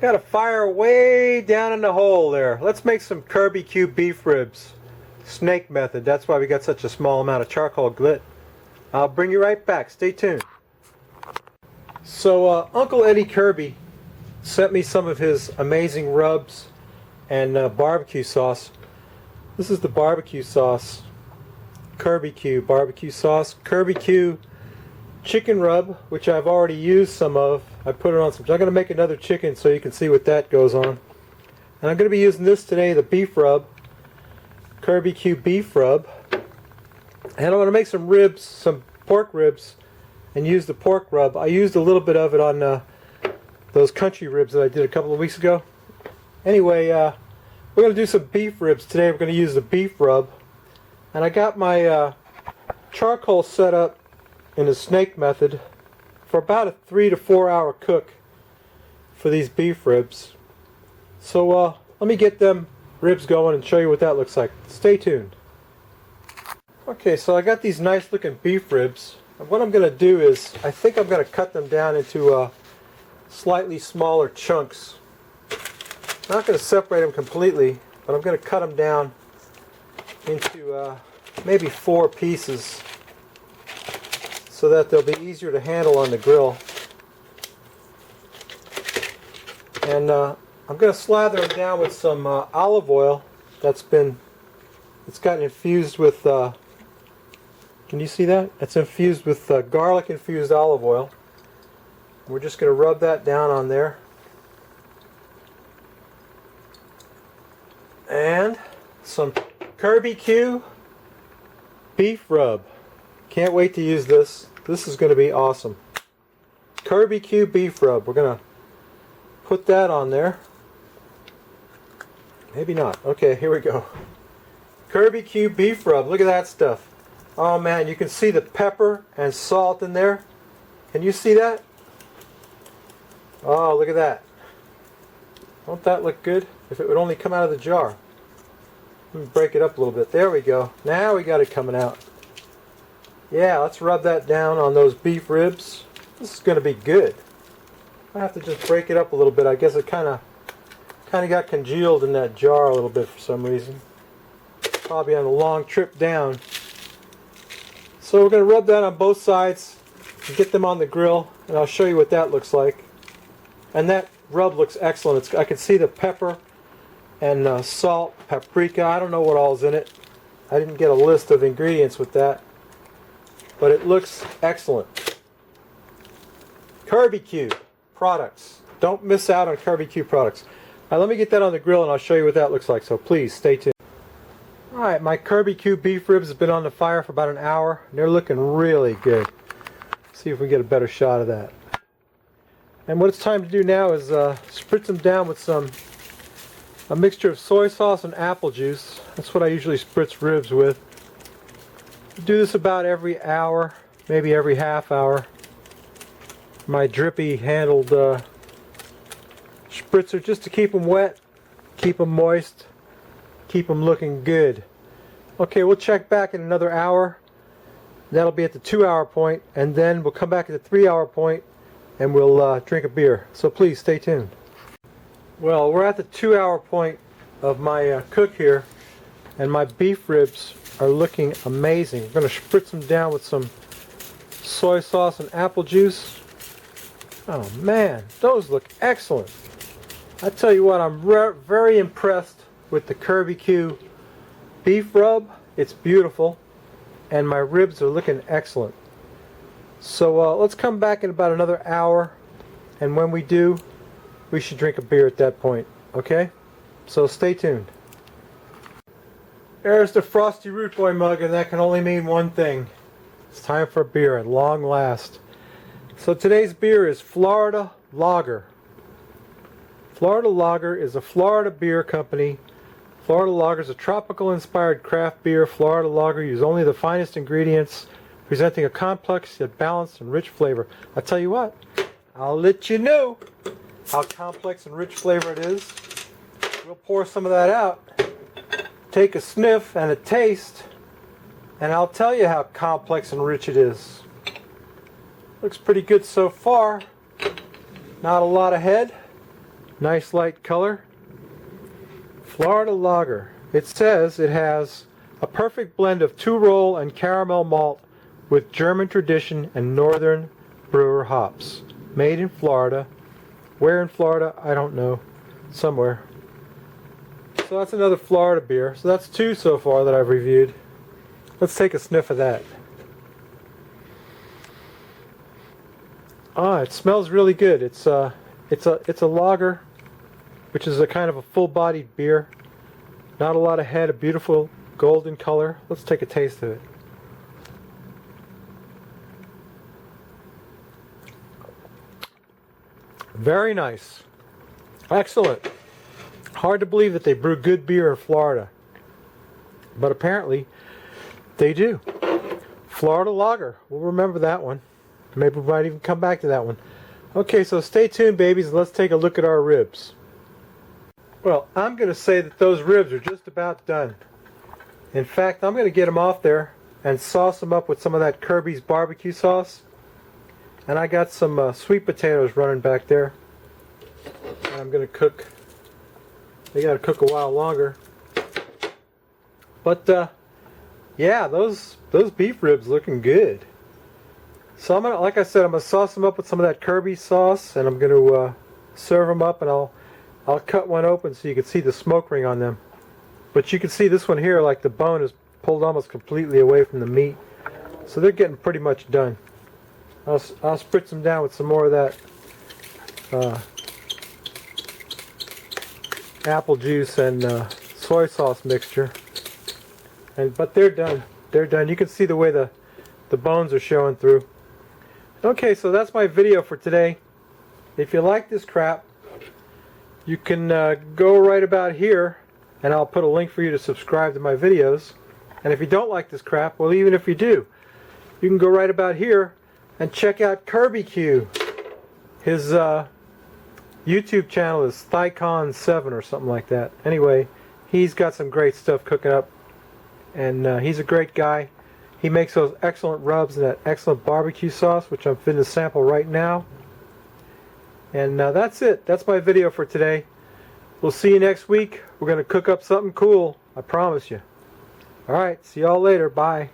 Got a fire way down in the hole there. Let's make some KIRBYQ beef ribs. Snake method. That's why we got such a small amount of charcoal glit. I'll bring you right back. Stay tuned. So Uncle Eddie Kirby sent me some of his amazing rubs and barbecue sauce. This is the barbecue sauce. KIRBYQ barbecue sauce. KIRBYQ chicken rub, which I've already used some of. I put it on some. I'm going to make another chicken so you can see what that goes on. And I'm going to be using this today, the beef rub. KIRBYQ Beef Rub. And I'm going to make some ribs, some pork ribs, and use the pork rub. I used a little bit of it on those country ribs that I did a couple of weeks ago. Anyway, we're going to do some beef ribs today. We're going to use the beef rub. And I got my charcoal set up in the snake method for about a 3 to 4 hour cook for these beef ribs. So let me get them ribs going and show you what that looks like. Stay tuned. Okay, so I got these nice looking beef ribs. And what I'm going to do is, I think I'm going to cut them down into slightly smaller chunks. I'm not going to separate them completely, but I'm going to cut them down into maybe 4 pieces so that they'll be easier to handle on the grill. And I'm going to slather them down with some olive oil it's gotten infused with, can you see that? It's infused with garlic infused olive oil. We're just going to rub that down on there. And some KIRBYQ Beef Rub. Can't wait to use this. This is going to be awesome. KIRBYQ Beef Rub. We're going to put that on there. Maybe not. Okay, here we go. KIRBYQ Beef Rub. Look at that stuff. Oh man, you can see the pepper and salt in there. Can you see that? Oh, look at that. Won't that look good? If it would only come out of the jar. Let me break it up a little bit. There we go. Now we got it coming out. Yeah, let's rub that down on those beef ribs. This is going to be good. I have to just break it up a little bit. I guess it kind of got congealed in that jar a little bit for some reason. Probably on a long trip down. So we're going to rub that on both sides and get them on the grill, and I'll show you what that looks like. And that rub looks excellent. I can see the pepper and salt, paprika. I don't know what all's in it. I didn't get a list of ingredients with that, but it looks excellent. KIRBYQ products. Don't miss out on KIRBYQ products. Now let me get that on the grill and I'll show you what that looks like, so please stay tuned. Alright, my KIRBYQ beef ribs have been on the fire for about an hour and they're looking really good. Let's see if we can get a better shot of that. And what it's time to do now is spritz them down with a mixture of soy sauce and apple juice. That's what I usually spritz ribs with. Do this about every hour, maybe every half hour. My drippy handled spritzer just to keep them wet, keep them moist, keep them looking good. Okay, we'll check back in another hour. That'll be at the 2 hour point, and then we'll come back at the 3 hour point and we'll drink a beer. So please stay tuned. Well, we're at the 2 hour point of my cook here, and my beef ribs are looking amazing. I'm going to spritz them down with some soy sauce and apple juice. Oh man, those look excellent. I tell you what, I'm very impressed with the KIRBYQ beef rub. It's beautiful, and my ribs are looking excellent. So let's come back in about another hour, and when we do, we should drink a beer at that point. Okay? So stay tuned. There's the Frosty Root Boy mug, and that can only mean one thing. It's time for a beer at long last. So today's beer is Florida Lager. Florida Lager is a Florida beer company. Florida Lager is a tropical inspired craft beer. Florida Lager uses only the finest ingredients, presenting a complex yet balanced and rich flavor. I tell you what, I'll let you know how complex and rich flavor it is. We'll pour some of that out, take a sniff and a taste, and I'll tell you how complex and rich it is. Looks pretty good so far. Not a lot of head. Nice light color. Florida Lager. It says it has a perfect blend of two-roll and caramel malt with German tradition and northern brewer hops. Made in Florida. Where in Florida? I don't know. Somewhere. So that's another Florida beer. So that's 2 so far that I've reviewed. Let's take a sniff of that. Ah, it smells really good. It's a lager, which is a kind of a full-bodied beer. Not a lot of head, a beautiful golden color. Let's take a taste of it. Very nice. Excellent. Hard to believe that they brew good beer in Florida. But apparently, they do. Florida Lager. We'll remember that one. Maybe we might even come back to that one. Okay, so stay tuned, babies. Let's take a look at our ribs. Well, I'm going to say that those ribs are just about done. In fact, I'm going to get them off there and sauce them up with some of that KIRBYQ's barbecue sauce. And I got some sweet potatoes running back there. And I'm going to cook. They got to cook a while longer. But yeah, those beef ribs looking good. So I'm gonna, like I said, I'm gonna sauce them up with some of that KIRBYQ sauce, and I'm gonna serve them up, and I'll cut one open so you can see the smoke ring on them. But you can see this one here, like the bone is pulled almost completely away from the meat. So they're getting pretty much done. I'll spritz them down with some more of that apple juice and soy sauce mixture. But they're done. They're done. You can see the way the bones are showing through. Okay, so that's my video for today. If you like this crap, you can go right about here, and I'll put a link for you to subscribe to my videos. And if you don't like this crap, well, even if you do, you can go right about here and check out KIRBYQ. His YouTube channel is Thycon7 or something like that. Anyway, he's got some great stuff cooking up, and he's a great guy. He makes those excellent rubs and that excellent barbecue sauce, which I'm finna sample right now. And that's it. That's my video for today. We'll see you next week. We're going to cook up something cool. I promise you. Alright, see y'all later. Bye.